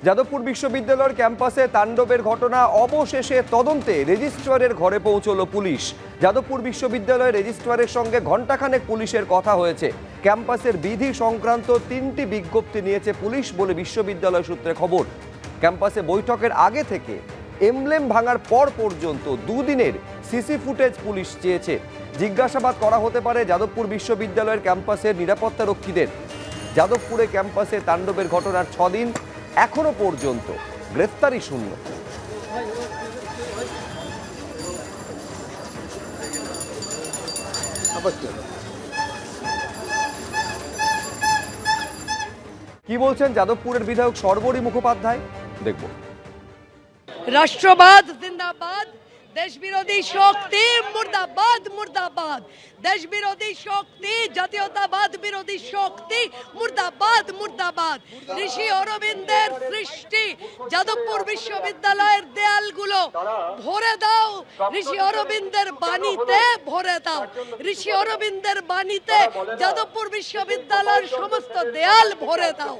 যাদবপুর বিশ্ববিদ্যালয়ের ক্যাম্পাসে তাণ্ডবের ঘটনা অবশেষে তদন্তে রেজিস্ট্রারের ঘরে পৌঁছলো পুলিশ। যাদবপুর বিশ্ববিদ্যালয়ের রেজিস্ট্রারের সঙ্গে ঘণ্টাখানেক পুলিশের কথা হয়েছে। ক্যাম্পাসের বিধি সংক্রান্ত 3টি বিজ্ঞপ্তি নিয়েছে পুলিশ বলে বিশ্ববিদ্যালয় সূত্রে খবর। ক্যাম্পাসে বৈঠকের আগে থেকে এমব্লেম ভাঙার পর পর্যন্ত দুদিনের সিসি ফুটেজ পুলিশ চেয়েছে। জিজ্ঞাসাবাদ করা হতে পারে যাদবপুর বিশ্ববিদ্যালয়ের ক্যাম্পাসের নিরাপত্তারক্ষীদের। যাদবপুরে ক্যাম্পাসে তাণ্ডবের ঘটনার 6 দিন, এখনো পর্যন্ত গ্রেফতারি শূন্য। কি বলছেন যাদবপুরের বিধায়ক সর্বরী মুখোপাধ্যায়, দেখব। রাষ্ট্রবাদ জিন্দাবাদ, দেশ বিরোধী শক্তি মুর্দাবাদ মুর্দাবাদ, দেশ বিরোধী শক্তি জাতীয়তাবাদ বিরোধী শক্তি মুর্দাবাদ মুর্দাবাদ। ঋষি অরবিন্দের সৃষ্টি যাদবপুর বিশ্ববিদ্যালয়ের দেয়ালগুলো ভরে দাও, ঋষি অরবিন্দের বাণীতে ভরে দাও, ঋষি অরবিন্দের বাণীতে যাদবপুর বিশ্ববিদ্যালয়ের সমস্ত দেয়াল ভরে দাও।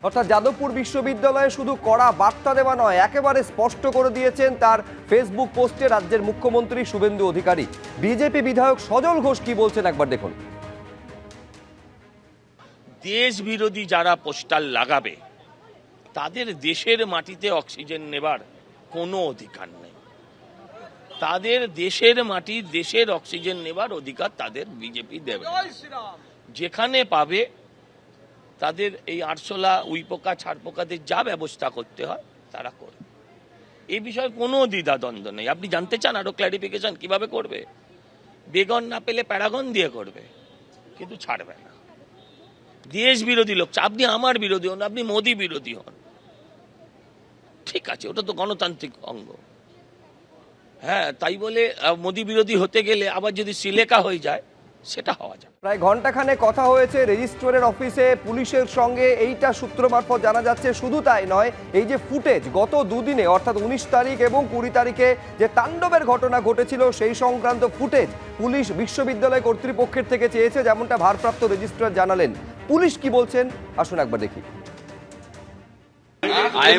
অর্থাৎ যাদবপুর বিশ্ববিদ্যালয়ে শুধু কড়া বার্তা দেওয়া নয়, একেবারে স্পষ্ট করে দিয়েছেন তার ফেসবুক পোস্টে রাজ্যের মুখ্যমন্ত্রী শুভেন্দু অধিকারী। বিজেপি বিধায়ক সজল ঘোষ কি বলছেন একবার দেখুন। দেশ বিরোধী যারা পোস্টার লাগাবে তাদের দেশের মাটিতে অক্সিজেন নেবার কোনো অধিকার নেই। তাদের দেশের মাটি, দেশের অক্সিজেন নেবার অধিকার তাদের বিজেপি দেবে। যেখানে পাবে তাদের এই আরশোলা উইপোকা ছাড়পোকাদের যা ব্যবস্থা করতে হয় তারা করবে। এই বিষয়ে কোনো দ্বিধাদ্বন্দ্ব নেই। আপনি জানতে চান আরো ক্ল্যারিফিকেশন কিভাবে করবে? বেগন না পেলে প্যারাগন দিয়ে করবে, কিন্তু ছাড়বে না। দেশ বিরোধী লোক, আপনি আমার বিরোধী হন, আপনি মোদী বিরোধী হন, ঠিক আছে, ওটা তো গণতান্ত্রিক অঙ্গ। হ্যাঁ, তাই বলে মোদী বিরোধী হতে গেলে আবার যদি সিলেকা হয়ে যায়, সেটা হওয়া যায়। প্রায় ঘণ্টাখানে কথা হয়েছে রেজিস্ট্রারের অফিসে পুলিশের সঙ্গে, এইটা সূত্র মারফত জানা যাচ্ছে। শুধু তাই নয়, এই যে ফুটেজ গত দুদিনে অর্থাৎ 19 তারিখ এবং 20 তারিখে যে তাণ্ডবের ঘটনা ঘটেছিল সেই সংক্রান্ত ফুটেজ পুলিশ বিশ্ববিদ্যালয় কর্তৃপক্ষের থেকে চেয়েছে, যেমনটা ভারপ্রাপ্ত রেজিস্ট্রার জানালেন। পুলিশ কি বলছেন আসুন একবার দেখি। I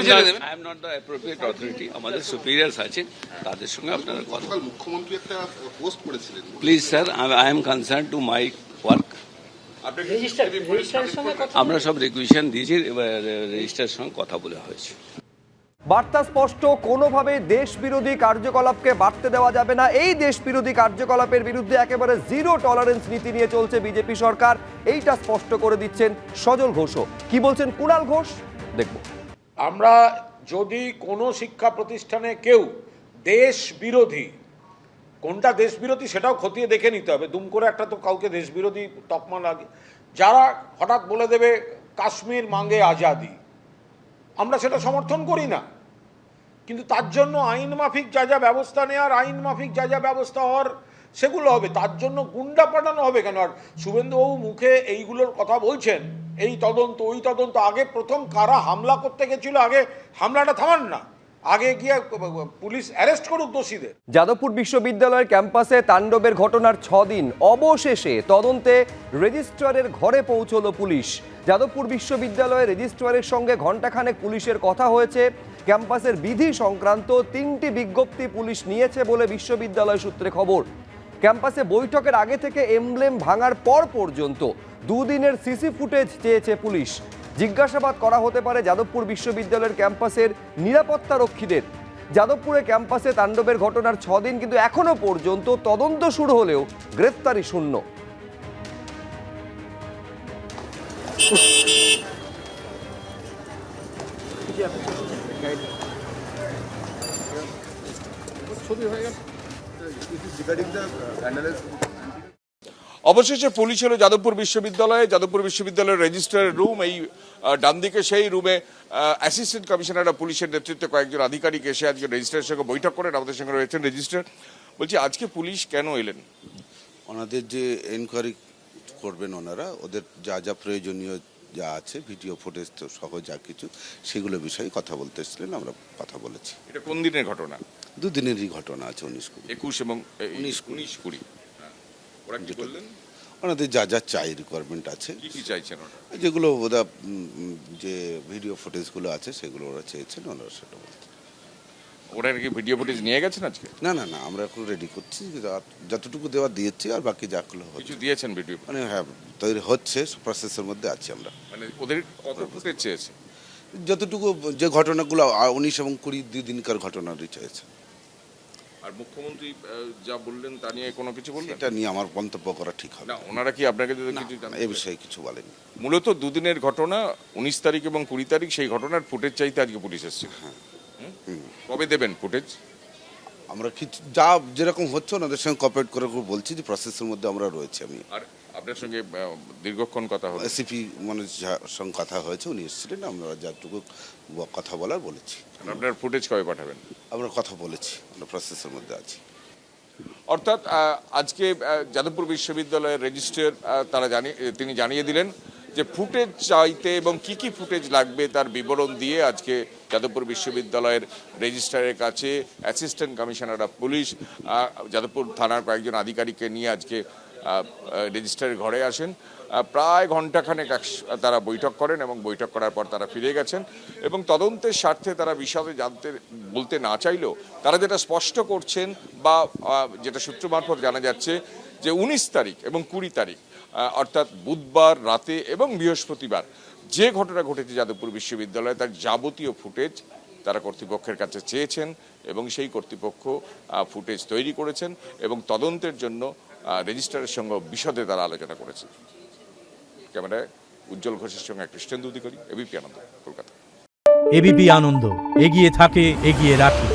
am not the appropriate authority. আমাদের superiors আছেন, তাদের সঙ্গে আপনারা কথা বলুন। মুখ্যমন্ত্রী একটা পোস্ট করেছিলেন। Please sir, I am concerned to my work. আমরা সব রিকুয়েশন দিয়েছি, রেজিস্ট্রারের সঙ্গে কথা বলা হয়েছে। বার্তা স্পষ্ট, কোনোভাবে দেশ বিরোধী কার্যকলাপকে বাড়তে দেওয়া যাবে না। এই দেশ বিরোধী কার্যকলাপের বিরুদ্ধে একেবারে জিরো টলারেন্স নীতি নিয়ে চলছে বিজেপি সরকার, এইটা স্পষ্ট করে দিচ্ছেন সজল ঘোষও। কি বলছেন কুণাল ঘোষ, দেখব। আমরা যদি কোনো শিক্ষা প্রতিষ্ঠানে কেউ দেশ বিরোধী, কোনটা দেশ বিরোধী সেটাও খতিয়ে দেখে নিতে হবে। দুম করে একটা তো কাউকে দেশ বিরোধী তকমা লাগে, যারা হঠাৎ বলে দেবে কাশ্মীর মাঙ্গে আজাদি, আমরা সেটা সমর্থন করি না। কিন্তু তার জন্য আইন মাফিক যা যা ব্যবস্থা নেওয়ার, আইন মাফিক যা যা ব্যবস্থা হওয়ার সেগুলো হবে। তার জন্য গুন্ডা পাঠানো হবে কেন? আর শুভেন্দুবাবু মুখে এইগুলোর কথা বলছেন, এই তদন্ত ওই তদন্ত। আগে প্রথম কারা হামলা করতে গেছিল, আগে হামলাটা থামান না, আগে গিয়ে পুলিশ অ্যারেস্ট করুক দোষীদের। যাদবপুর বিশ্ববিদ্যালয়ের ক্যাম্পাসে তাণ্ডবের ঘটনার 6 দিন, অবশেষে তদন্তে রেজিস্ট্রারের ঘরে পৌঁছলো পুলিশ। যাদবপুর বিশ্ববিদ্যালয়ের রেজিস্ট্রারের সঙ্গে ঘণ্টাখানেক পুলিশের কথা হয়েছে। ক্যাম্পাসের বিধি সংক্রান্ত 3টি বিজ্ঞপ্তি পুলিশ নিয়েছে বলে বিশ্ববিদ্যালয় সূত্রে খবর। ক্যাম্পাসে বৈঠকের আগে থেকে এমব্লেম ভাঙার পর পর্যন্ত দুদিনের সিসি ফুটেজ চেয়েছে পুলিশ। জিজ্ঞাসাবাদ করা হতে পারে যাদবপুর বিশ্ববিদ্যালয়ের ক্যাম্পাসের নিরাপত্তারক্ষীদের। যাদবপুরে ক্যাম্পাসে তাণ্ডবের ঘটনার 6 দিন, কিন্তু এখনো পর্যন্ত তদন্ত শুরু হলেও গ্রেফতারি শূন্য। অবশেষে পুলিশ হলো যাদবপুর বিশ্ববিদ্যালয়ের রেজিস্ট্রারের রুম। এই ডান দিকে সেই রুমে অ্যাসিস্ট্যান্ট কমিশনার অফ পুলিশের নেতৃত্বে কয়েকজন আধিকারিক এসে আজকে রেজিস্ট্রারের সঙ্গে বৈঠক করেন। আমাদের সঙ্গে রয়েছেন রেজিস্ট্রার। বলছি, আজকে পুলিশ কেন এলেন? ওনাদের যে এনকোয়ারি করবেন ওনারা, ওদের যা যা প্রয়োজনীয় যা আছে ভিডিও ফুটেজ তো সহ যা কিছু, সেগুলো বিষয়ে কথা বলতে এসেছিলেন। আমরা কথা বলেছি। এটা কোন দিনের ঘটনা? দুদিনেরই ঘটনা আছে, 19-20 21 এবং 19-20। ওরা কি বললেন? ওনাদের যা যা চাই রিকোয়ারমেন্ট আছে, কি কি চাইছেন ওরা? যেগুলো ওরা যে ভিডিও ফুটেজগুলো আছে সেগুলো ওরা চেয়েছেন, ওনারা সেটা বলছেন। ওরা কি ভিডিও ফুটেজ নিয়ে গেছেন আজকে? না না না, আমরা এখন রেডি করছি, যতটুকু দেওয়া দিয়েছি আর বাকি যাগুলো কিছু হচ্ছে দিয়েছেন ভিডিও? মানে হ্যাঁ তৈরি হচ্ছে, প্রসেসের মধ্যে আছি আমরা। মানে ওদের কত ফুটেজ চেয়েছে? যতটুকু যে ঘটনাগুলো 19 এবং 20 দুই দিনকার ঘটনারই চেয়েছে। আর মুখ্যমন্ত্রী যা বললেন তা নিয়ে কোনো কিছু বললেন? এটা নিয়ে আমার মন্তব্য করা ঠিক হবে না, ওনারা কি আপনাকে যদি না, কিছু জানান? এ বিষয়ে কিছু বলেনি। মূলত দুদিনের ঘটনা, 19 তারিখ এবং 20 তারিখ, সেই ঘটনার ফুটেজ চাইতে আজকে পুলিশ এসেছিল। কবে দেবেন ফুটেজ? আমরা কিছু যা যেরকম হচ্ছে ওনাদের সঙ্গে কোঅপারেট করে বলছি যে প্রসেসের মধ্যে আমরা রয়েছি। আমি আর আপনার সঙ্গে দীর্ঘক্ষণ কথা হলো? এসিপি মনোজ ঝার সঙ্গে কথা হয়েছে, উনি এসেছিলেন, আমরা যাটুকু কথা বলার বলেছি। আপনার ফুটেজ কবে পাঠাবেন? আমরা কথা বলেছি, আমরা প্রসেসের মধ্যে আছি। অর্থাৎ আজকে যাদবপুর বিশ্ববিদ্যালয়ের রেজিস্ট্রার তিনি জানিয়ে দিলেন যে ফুটেজ চাইতে এবং কি কি ফুটেজ লাগবে তার বিবরণ দিয়ে আজকে যাদবপুর বিশ্ববিদ্যালয়ের রেজিস্ট্রারের কাছে assistant commissioner of police Jadavpur থানার কয়েকজন আধিকারিককে নিয়ে আজকে রেজিস্ট্রারের ঘরে আসেন। প্রায় ঘণ্টাখানেক তারা বৈঠক করেন এবং বৈঠক করার পর তারা ফিরে গেছেন এবং তদন্তের স্বার্থে তারা বিশদে বলতে না চাইলেও তারা যেটা স্পষ্ট করছেন বা যেটা সূত্র মারফত জানা যাচ্ছে যে 19 তারিখ এবং 20 তারিখ অর্থাৎ বুধবার রাতে এবং বৃহস্পতিবার যে ঘটনা ঘটেছে যাদবপুর বিশ্ববিদ্যালয়ে তার যাবতীয় ফুটেজ তারা কর্তৃপক্ষের কাছে চেয়েছেন এবং সেই কর্তৃপক্ষ ফুটেজ তৈরি করেছেন এবং তদন্তের জন্য রেজিস্ট্রারের সঙ্গে বিশদে তারা আলোচনা করেছে। ক্যামেরায় উজ্জ্বল ঘোষের সঙ্গে কৃষ্ণেন্দু অধিকারী, এবিপি আনন্দ, কলকাতা। এবিপি আনন্দ, এগিয়ে থাকে, এগিয়ে রাখে।